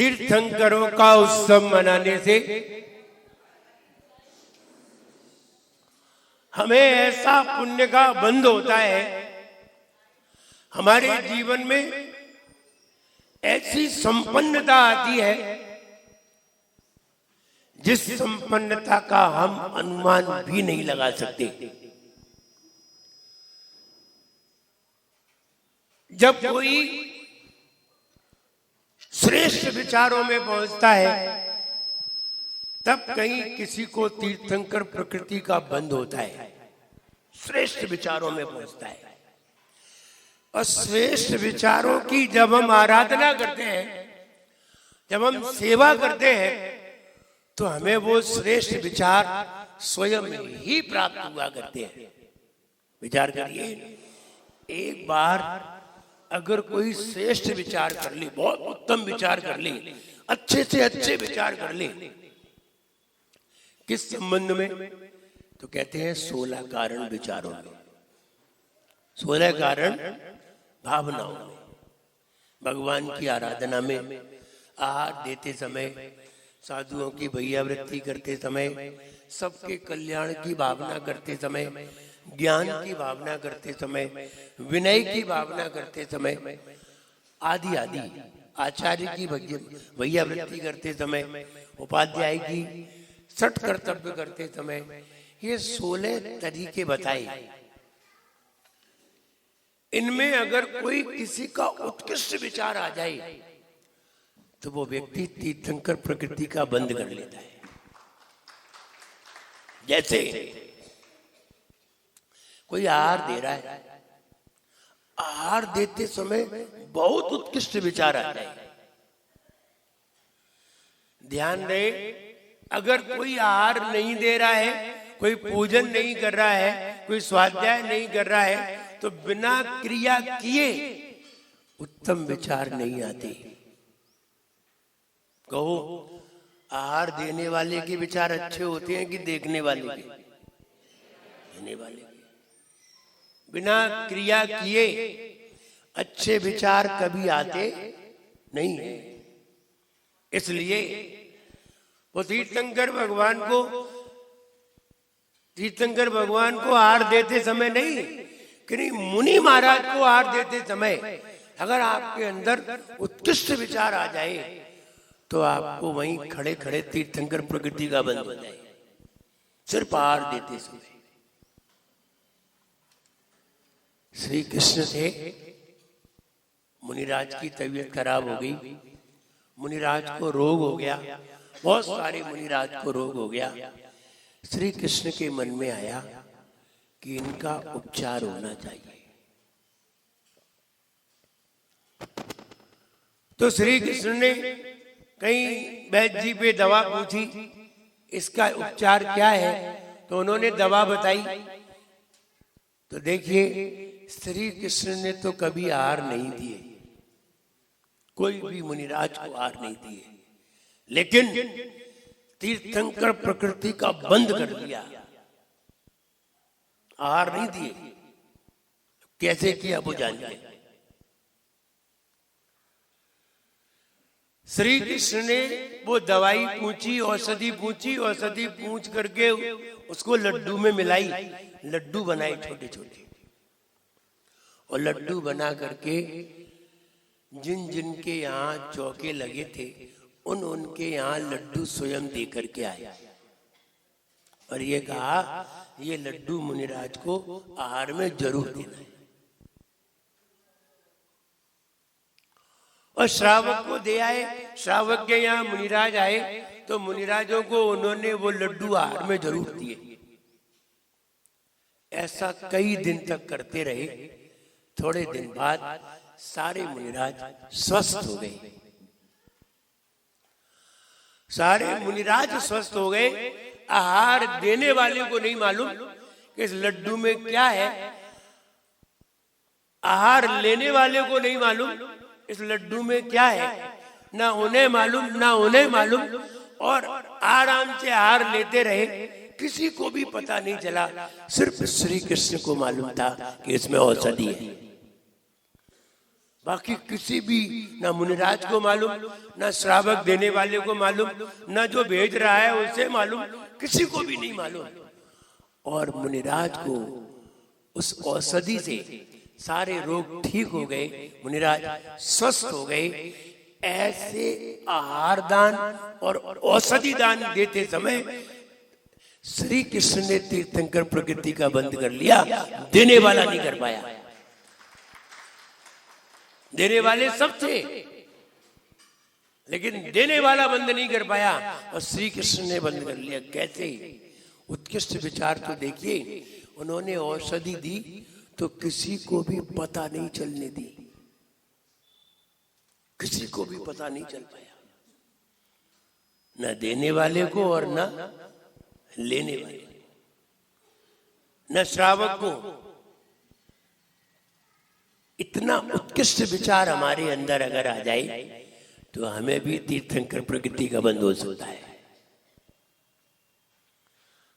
तीर्थंकरों का उत्सव मनाने से हमें ऐसा पुण्य का बंध होता है, हमारे जीवन में ऐसी संपन्नता आती है जिस संपन्नता का हम अनुमान भी नहीं लगा सकते। जब कोई श्रेष्ठ विचारों में पहुंचता है तब कहीं किसी को तीर्थंकर प्रकृति का बंध होता है, श्रेष्ठ विचारों में पहुंचता है। और श्रेष्ठ विचारों की जब हम आराधना करते हैं, जब हम सेवा करते हैं, तो हमें वो श्रेष्ठ विचार स्वयं ही प्राप्त हुआ करते हैं। विचार करिए, एक बार अगर कोई श्रेष्ठ विचार कर ले, बहुत उत्तम विचार कर ले, अच्छे से अच्छे विचार कर ले, किस संबंध में? तो कहते हैं 16 कारण विचारों में, 16 कारण भावनाओं में, भगवान की आराधना में, आहार देते समय, साधुओं की भैयावृत्ति करते समय, सबके कल्याण की भावना करते समय, ज्ञान की भावना करते समय, विनय की भावना करते समय, आदि आदि, आचार्य की भैयावृत्ति करते समय, उपाध्याय की सठ कर्तव्य करते समय, ये 16 तरीके बताए। इनमें अगर कोई किसी का उत्कृष्ट विचार आ जाए तो वो व्यक्ति तीर्थंकर प्रकृति का बंध कर लेता है। जैसे कोई आहार दे रहा है, आहार देते समय बहुत उत्कृष्ट विचार आ जाए। ध्यान रहे, अगर कोई आहार नहीं दे रहा है, कोई पूजन नहीं कर रहा है, कोई स्वाध्याय नहीं कर रहा है, तो बिना क्रिया किए उत्तम विचार नहीं आते। कहो, आहार देने वाले के विचार अच्छे होते हैं कि देखने वाले के? देने वाले के। बिना क्रिया किए अच्छे विचार कभी आते नहीं है। इसलिए वो तीर्थंकर भगवान को आहार देते समय नहीं, कि मुनि महाराज को आहार देते समय अगर आपके अंदर उत्कृष्ट विचार आ जाए तो आपको वहीं खड़े खड़े तीर्थंकर प्रकृति का बंध हो जाए, सिर्फ आहार देते समय। श्री कृष्ण थे, मुनिराज की तबीयत खराब हो गई, मुनिराज को रोग हो गया, बहुत सारे मुनिराज को रोग हो गया। श्री कृष्ण के मन में आया कि इनका उपचार होना चाहिए। तो श्री कृष्ण ने कहीं वैद्य जी पे दवा पूछी, इसका उपचार क्या है? तो उन्होंने दवा बताई। तो देखिए, श्री कृष्ण ने तो कभी आहार नहीं दिए, कोई भी मुनिराज को आहार नहीं दिए, लेकिन तीर्थंकर प्रकृति का बंद कर दिया, आहार नहीं दिए। कैसे किया वो जानिए। श्री कृष्ण ने वो दवाई पूछी, औषधि पूछी, औषधि पूछ करके उसको लड्डू में मिलाई, लड्डू बनाए छोटे छोटे, और लड्डू बना करके जिन जिन के यहाँ चौके लगे थे उनके यहाँ लड्डू स्वयं दे करके आया, और ये कहा ये लड्डू मुनिराज को आहार में जरूर देना है। और श्रावक को दे आए, श्रावक के यहाँ मुनिराज आए तो मुनिराजों को उन्होंने वो लड्डू आहार में जरूर दिए। ऐसा कई दिन तक करते रहे। थोड़े दिन बाद सारे मुनिराज स्वस्थ हो गए। सारे मुनिराज स्वस्थ हो गए। आहार देने वाले को नहीं मालूम कि इस लड्डू में क्या है, आहार लेने वाले को नहीं मालूम इस लड्डू में क्या है, ना उन्हें मालूम ना उन्हें मालूम, और आराम से आहार लेते रहे, किसी को भी पता नहीं चला। सिर्फ श्री कृष्ण को मालूम था कि इसमें औषधि है। बाकी किसी भी, ना मुनिराज को मालूम, ना श्रावक देने वाले को मालूम, ना जो भेज रहा है उसे मालूम, किसी को भी नहीं मालूम। और मुनिराज को उस औषधि से सारे रोग ठीक हो गए, मुनिराज स्वस्थ हो गए। ऐसे आहार दान और औषधि दान देते समय श्री कृष्ण ने तीर्थंकर प्रकृति का बंद कर लिया, देने वाला नहीं कर पाया। देने वाले सब थे, लेकिन देने वाला बंद नहीं कर पाया और श्री कृष्ण ने बंद कर लिया। कैसे? उत्कृष्ट विचार तो देखिए, उन्होंने औषधि दी तो किसी को भी पता नहीं चलने दी, किसी को भी पता नहीं चल पाया, न देने वाले को और न लेने वाले, न श्रावक को। इतना उत्कृष्ट विचार हमारे अंदर अगर आ जाए तो हमें भी तीर्थंकर प्रकृति का बंद हो सकता है।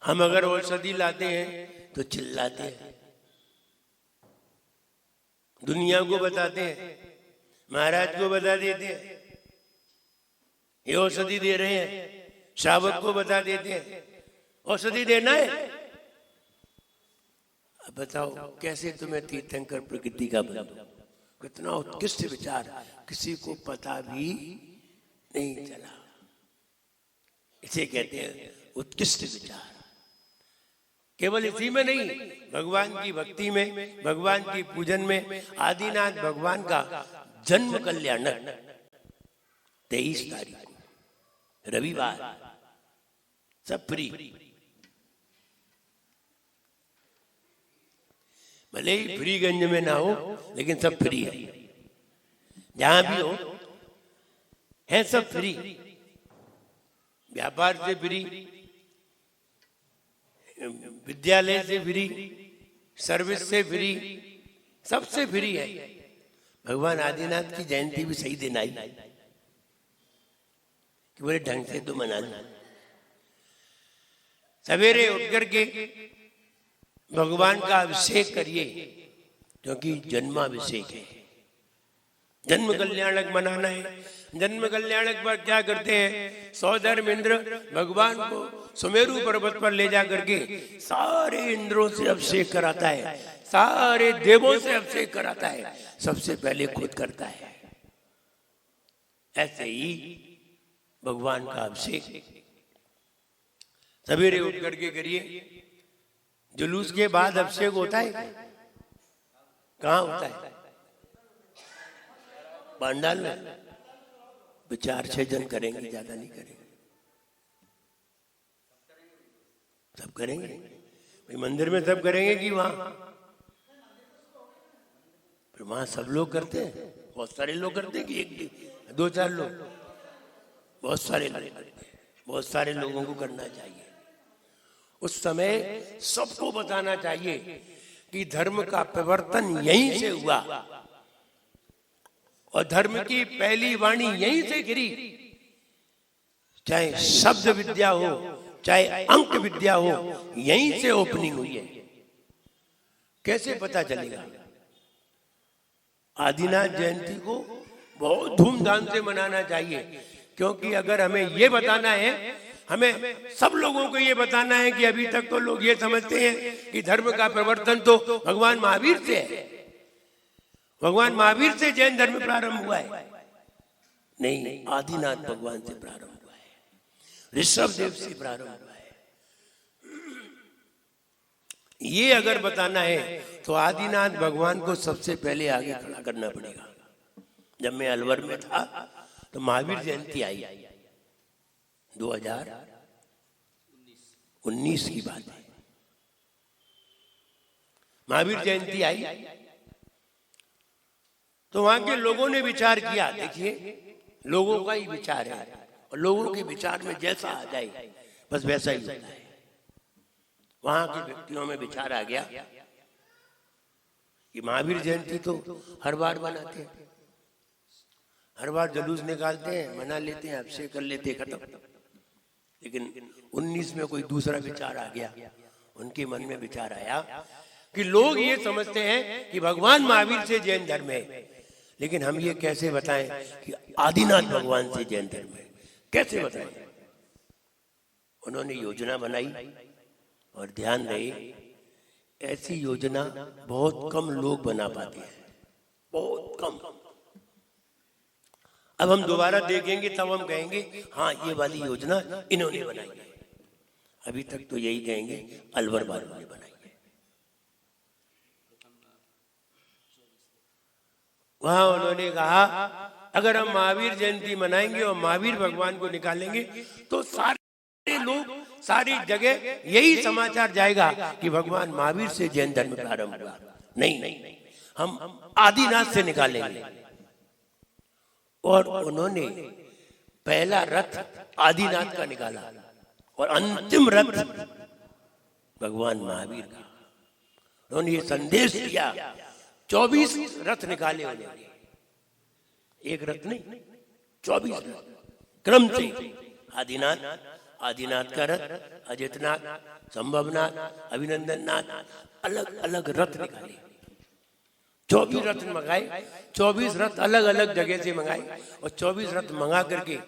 हम अगर औषधि लाते हैं तो चिल्लाते हैं, दुनिया को बताते हैं, महाराज को बता देते हैं ये औषधि दे रहे हैं, श्रावक को बता देते हैं औषधि देना है। अब बताओ कैसे तुम्हें तीर्थंकर प्रकृति का बंद? कितना उत्कृष्ट विचार, किसी को पता भी नहीं चला। इसे कहते हैं उत्कृष्ट विचार। केवल इसी में नहीं, भगवान की भक्ति में, भगवान की पूजन में आदिनाथ भगवान का जन्म कल्याणक 23 तारीख को रविवार, सब फ्री। भले ही फ्रीगंज में ना हो, लेकिन सब फ्री है। जहां भी हो है सब फ्री। व्यापार से फ्री, विद्यालय से फ्री, सर्विस से फ्री, सबसे फ्री है। भगवान आदिनाथ की जयंती भी सही दिन आई कि बड़े ढंग से तो मना लो। सवेरे उठ करके भगवान का अभिषेक करिए, क्योंकि जन्माभिषेक है, जन्म कल्याणक मनाना है। जन्म कल्याणक पर क्या करते हैं? सौधर्म इंद्र भगवान को सुमेरु पर्वत पर ले जा करके सारे इंद्रों से अभिषेक कराता है, सारे देवों से अभिषेक कराता है, सबसे पहले खुद करता है। ऐसे ही भगवान का अभिषेक सवेरे उठ करके करिए। जुलूस के बाद अभिषेक होता है? कहाँ होता है? पांडाल में। विचार 6 जन करेंगे, ज्यादा नहीं करेंगे। सब करेंगे भाई, मंदिर में सब करेंगे कि वहां? फिर वहां सब लोग करते हैं, बहुत सारे लोग करते हैं कि 1-2-4 लोग? बहुत सारे लोग करते हैं। बहुत सारे लोगों को करना चाहिए। उस समय सबको बताना चाहिए कि धर्म का प्रवर्तन यहीं से हुआ और धर्म की पहली वाणी यहीं से गिरी। चाहे शब्द विद्या हो, चाहे अंक विद्या हो, यहीं से ओपनिंग हुई है। कैसे पता चलेगा? आदिनाथ जयंती को बहुत धूमधाम से मनाना चाहिए, क्योंकि अगर हमें ये बताना है, हमें सब लोगों को ये बताना है कि अभी तक तो लोग ये समझते हैं कि धर्म का प्रवर्तन तो भगवान महावीर से है, भगवान महावीर से जैन धर्म प्रारंभ हुआ है। नहीं, आदिनाथ भगवान से प्रारंभ हुआ है, ऋषभ देव से प्रारंभ हुआ है। ये अगर बताना है तो आदिनाथ भगवान को सबसे पहले आगे खड़ा करना पड़ेगा। जब मैं अलवर में था तो महावीर जयंती आई, 2019 की बात है। महावीर जयंती आई तो वहां के लोगों ने विचार किया। देखिए, लोगों का ही विचार है और लोगों के विचार में जैसा आ जाए बस वैसा ही होता है। वहां के व्यक्तियों में विचार आ गया कि महावीर जयंती तो हर बार मनाते हैं, हर बार जुलूस निकालते हैं, मना लेते हैं, अभिषेक कर लेते हैं, खत्म। लेकिन 19 में कोई दूसरा विचार आ गया। उनके मन में विचार आया कि लोग ये समझते हैं कि भगवान महावीर से जैन धर्म है, लेकिन हम ये कैसे बताएं कि आदिनाथ भगवान से जैन धर्म है, कैसे बताएं? उन्होंने योजना बनाई और ध्यान रहे ऐसी योजना बहुत कम लोग बना पाते हैं, बहुत कम। अब हम दोबारा देखेंगे तब हम कहेंगे हाँ ये वाली योजना इन्होंने बनाई है। अभी तक तो यही कहेंगे अलवर वालों ने बनाई है। वहां उन्होंने कहा अगर हम महावीर जयंती मनाएंगे और महावीर भगवान को निकालेंगे तो सारे लोग, सारी जगह यही समाचार जाएगा कि भगवान महावीर से जैन धर्म प्रारंभ हुआ। नहीं, हम आदिनाथ से निकालेंगे। और उन्होंने पहला रथ आदिनाथ का निकाला और अंतिम रथ भगवान महावीर का। उन्होंने ये संदेश दिया, 24 रथ निकाले उन्होंने, एक रथ नहीं, 24 रथ क्रम से। आदिनाथ का रथ, अजितनाथ, संभवनाथ, अभिनंदननाथ, अलग अलग रथ निकाले। 24 रथ मंगाए, 24 रथ अलग अलग जगह से मंगाए और 24 रथ मंगा करके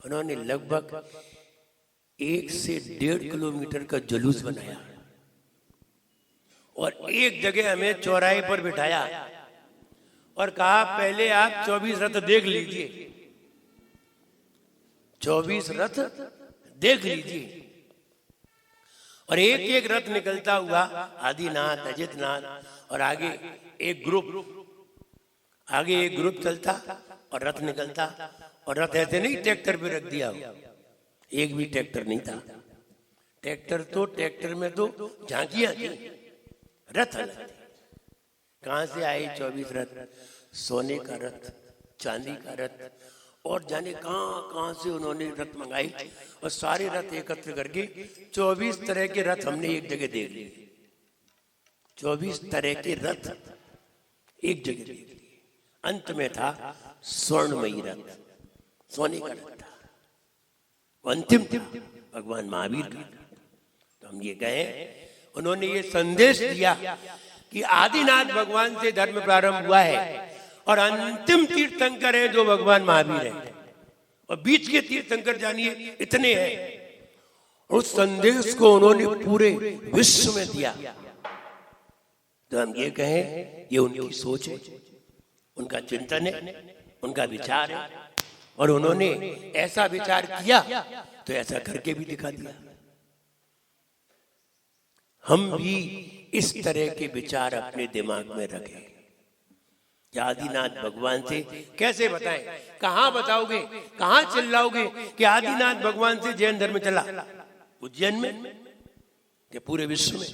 उन्होंने लगभग 1 से 1.5 किलोमीटर का जुलूस बनाया और एक जगह हमें चौराहे पर बिठाया और कहा पहले आप 24 रथ देख लीजिए, 24 रथ देख लीजिए। और एक एक रथ निकलता हुआ आदिनाथ, अजितनाथ और आगे एक ग्रुप चलता और रथ निकलता। और रथ ऐसे नहीं ट्रैक्टर पे रख दिया, एक भी ट्रैक्टर नहीं था। ट्रैक्टर में तो झांकियां थी, रथ अलग थे। कहां से आए 24 रथ? सोने का रथ, चांदी का रथ और जाने कहां से उन्होंने रथ मंगाए और सारे रथ एकत्र करके 24 तरह के रथ हमने एक जगह देख लिए। 24 तरह के रथ एक जगह देख लिए। अंत में था स्वर्णमयी रथ, सोने का रथ था। अंतिम था भगवान महावीर का। तो हम ये कहें, उन्होंने ये संदेश दिया कि आदिनाथ भगवान से धर्म प्रारंभ हुआ है और अंतिम तीर्थंकर है जो भगवान महावीर है और बीच के तीर्थंकर जानिए इतने हैं। उस संदेश को उन्होंने पूरे विश्व में दिया। तो हम ये कहें ये उनकी सोच है, उनका चिंतन है, उनका विचार है और उन्होंने ऐसा विचार किया तो ऐसा करके भी दिखा दिया। हम भी इस तरह के विचार अपने दिमाग में रखें। आदिनाथ भगवान से कैसे बताएं? कहां बताओगे, कहां चिल्लाओगे कि आदिनाथ भगवान से जैन धर्म चला? उज्जैन में या पूरे विश्व में?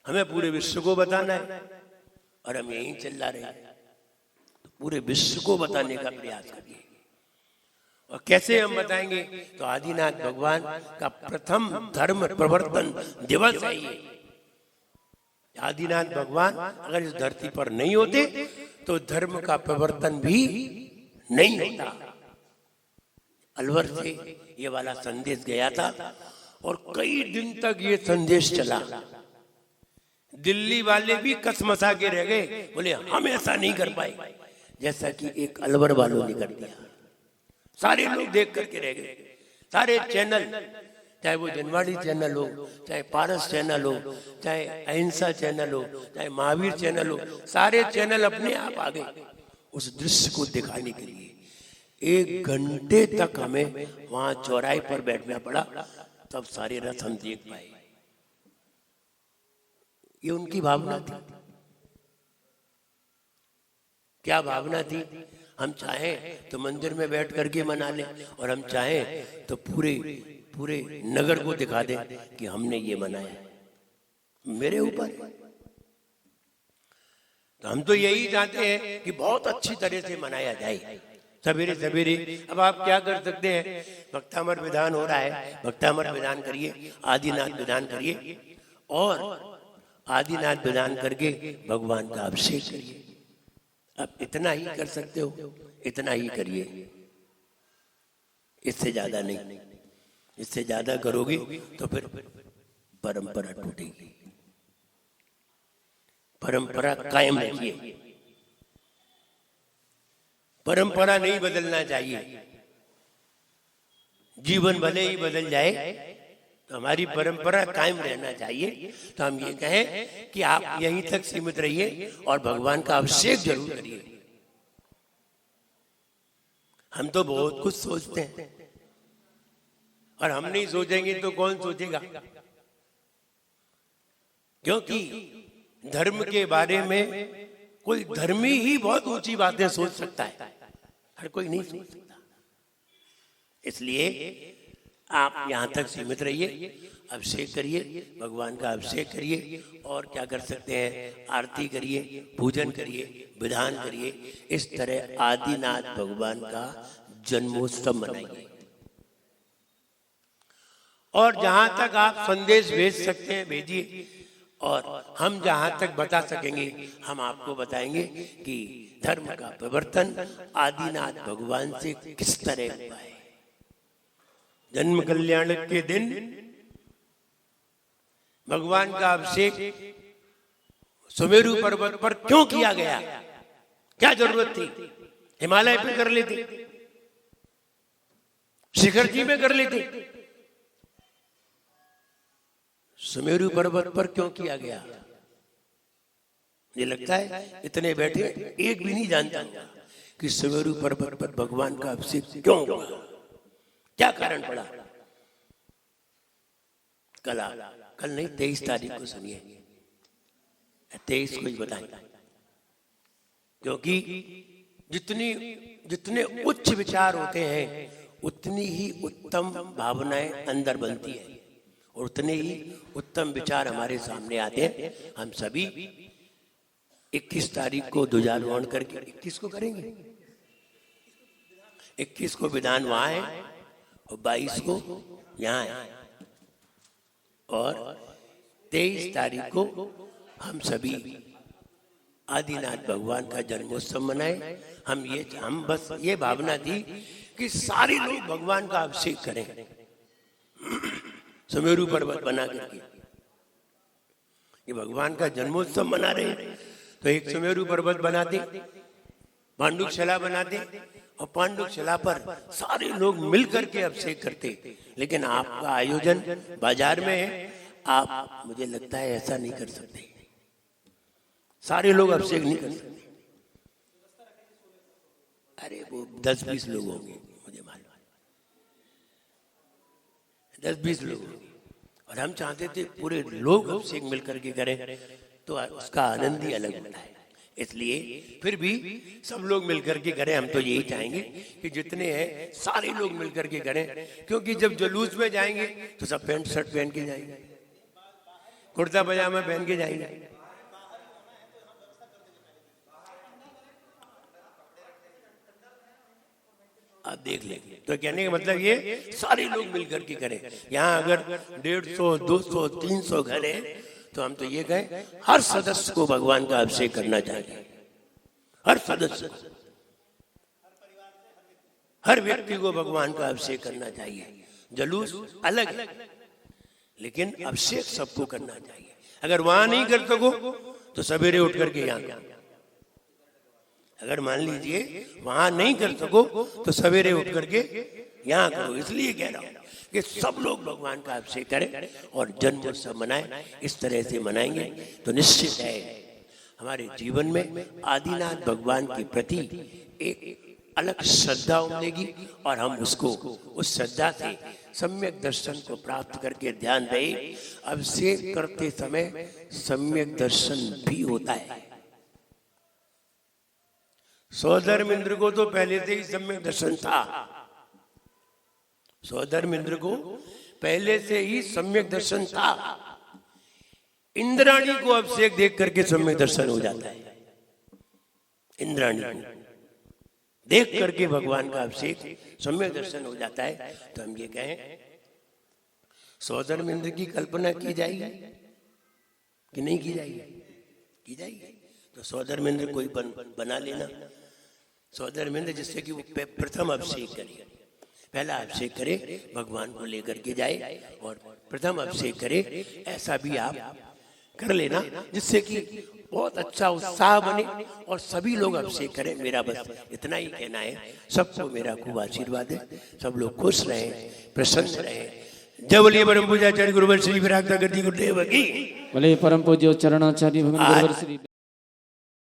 हमें पूरे विश्व को बताना है और हम यहीं चिल्ला रहे हैं। तो पूरे विश्व को बताने का प्रयास करिए। और कैसे हम बताएंगे? तो आदिनाथ भगवान का प्रथम धर्म प्रवर्तन दिवस है ये। आदिनाथ भगवान अगर इस धरती पर नहीं होते तो धर्म का प्रवर्तन भी नहीं होता। अलवर से ये वाला संदेश गया था और कई दिन तक ये संदेश चला। दिल्ली वाले भी कसमसा के रह गए, बोले हम ऐसा नहीं कर पाए जैसा कि एक अलवर वालों ने कर दिया। सारे लोग देख करके रह गए, सारे चैनल, चाहे वो जनवाड़ी चैनल हो, चाहे पारस चैनल हो, चाहे अहिंसा चैनल हो, चाहे महावीर चैनल हो, सारे चैनल अपने आप आ गए उस दृश्य को दिखाने के लिए। 1 घंटे तक हमें वहां चौराहे पर बैठना पड़ा, तब सारे रथ हम देख पाए। ये उनकी भावना थी। क्या भावना थी? हम चाहें तो मंदिर में बैठ करके मना लें और हम चाहें तो पूरे नगर को दिखा दें कि हमने ये मनाया, मेरे ऊपर। तो हम तो यही चाहते हैं कि बहुत अच्छी तरह से मनाया जाए, सवेरे सवेरे। अब आप क्या कर सकते हैं? भक्तामर विधान हो रहा है, भक्तामर विधान करिए, आदिनाथ विधान करिए और आदिनाथ विधान करके भगवान का अभिषेक करिए। अब इतना ही कर सकते हो, इतना ही करिए, इससे ज्यादा नहीं। इससे ज्यादा करोगे तो फिर परंपरा टूटेगी। परंपरा कायम रखिए। परंपरा नहीं बदलना चाहिए। जीवन भले ही बदल जाए तो हमारी परंपरा कायम रहना चाहिए। तो हम ये कहें कि आप यहीं तक सीमित रहिए और भगवान का अभिषेक जरूर करिए। हम तो बहुत कुछ सोचते हैं और हम नहीं सोचेंगे तो कौन सोचेगा? क्योंकि धर्म के बारे में कोई धर्मी ही बहुत ऊंची बातें सोच सकता है, हर कोई नहीं सोच सकता। इसलिए आप यहां तक सीमित रहिए, अभिषेक करिए, भगवान का अभिषेक करिए। और क्या कर सकते हैं? आरती करिए, पूजन करिए, विधान करिए। इस तरह आदिनाथ भगवान का जन्मोत्सव मनाइए। और जहां तक आप संदेश भेज सकते हैं भेजिए, और हम जहां तक बता सकेंगे हम आपको बताएंगे कि धर्म का प्रवर्तन आदिनाथ भगवान से किस तरह हुआ है। जन्म कल्याण के दिन भगवान का अभिषेक सुमेरु पर्वत पर क्यों किया गया? क्या जरूरत थी? हिमालय पे कर लेते, शिखर जी में कर लेते। सुमेरु पर्वत पर क्यों किया गया? मुझे लगता है इतने बैठे एक भी नहीं जानता कि सुमेरु पर्वत पर भगवान का अभिषेक क्यों हुआ, क्या कारण पड़ा। कल नहीं 23 तारीख को सुनिए, 23 को ही बताएं। क्योंकि जितने उच्च विचार होते हैं उतनी ही उत्तम भावनाएं अंदर बनती है और उतने ही उत्तम विचार हमारे सामने आते हैं। हम सभी 21 तारीख को ध्वजारोहण करके 21 को करेंगे। 21 को विधान वहां है और 22 को यहाँ है, और 23 तारीख को हम सभी आदिनाथ भगवान का जन्मोत्सव मनाए। हम बस ये भावना थी कि सारे लोग भगवान का अभिषेक करें सुमेरु पर्वत बना करके। ये भगवान का जन्मोत्सव मना रहे हैं तो एक सुमेरु पर्वत बनाते, पांडुशिला बनाते, और पांडुशिला पर सारे लोग मिलकर के अभिषेक करते। लेकिन आपका आयोजन बाजार में है, आप मुझे लगता है ऐसा नहीं कर सकते। सारे लोग अभिषेक नहीं कर सकते। अरे वो 10-20 लोग होंगे, मुझे मालूम है 10-20 लोग होंगे। और हम चाहते थे पूरे लोग अभिषेक मिलकर के करें तो उसका आनंद ही अलग होता है। इसलिए फिर भी सब लोग मिलकर के करें। हम तो यही चाहेंगे कि जितने हैं सारे लोग मिलकर के करें, क्योंकि जब जुलूस में जाएंगे तो सब पैंट शर्ट पहन के जाएंगे, कुर्ता पजामा पहन के जाएंगे। आप देख लेंगे। तो कहने का मतलब ये सारे लोग मिलकर के करें। यहाँ अगर 150, 200, 300 घर है तो हम तो ये कहें हर सदस्य को भगवान का अभिषेक करना चाहिए। हर सदस्य को, हर व्यक्ति को भगवान का अभिषेक करना चाहिए। जुलूस अलग है लेकिन अभिषेक सबको करना चाहिए। अगर वहां नहीं कर सको तो सवेरे उठ करके यहाँ, अगर मान लीजिए वहां नहीं कर सको तो सवेरे उठ करके यहाँ करो। इसलिए कह रहा हूं कि सब लोग भगवान का अभिषेक करें और जन्मोत्सव मनाएं। इस तरह से मनाएंगे तो निश्चित है हमारे जीवन में आदिनाथ भगवान के प्रति एक अलग श्रद्धा उमड़ेगी और हम उसको उस श्रद्धा से सम्यक दर्शन को प्राप्त करके ध्यान रहे। अभिषेक करते समय सम्यक दर्शन भी होता है। सौधर्मेंद्र को तो पहले से ही सम्यक दर्शन था। सौधर्मेंद्र को पहले से ही सम्यक दर्शन था। इंद्राणी को अभिषेक देख करके सम्यक दर्शन हो जाता है। इंद्राणी को देख करके भगवान का अभिषेक सम्यक दर्शन हो जाता है। तो हम ये कहें सौधर्मेंद्र की कल्पना की जाएगी कि नहीं की जाएगी? की जाएगी। तो सौधर्मेंद्र कोई बना लेना, सौधर्मेंद्र, जिससे कि वो प्रथम अभिषेक करे, पहला अभिषेक करे, भगवान को लेकर के जाए और प्रथम अभिषेक करे। ऐसा भी आप कर लेना, जिससे कि बहुत अच्छा उत्साह बने और सभी लोग अभिषेक करें। मेरा बस इतना ही कहना है। सबको मेरा खूब आशीर्वाद है, सब लोग खुश रहें, प्रसन्न रहें। जय बोलिए परम पूज्याचार्य गुरुवर श्री विराग नगर जी गुरुदेव की। बोले परम पूज्य चरणाचार्य भगवान गुरुवर श्री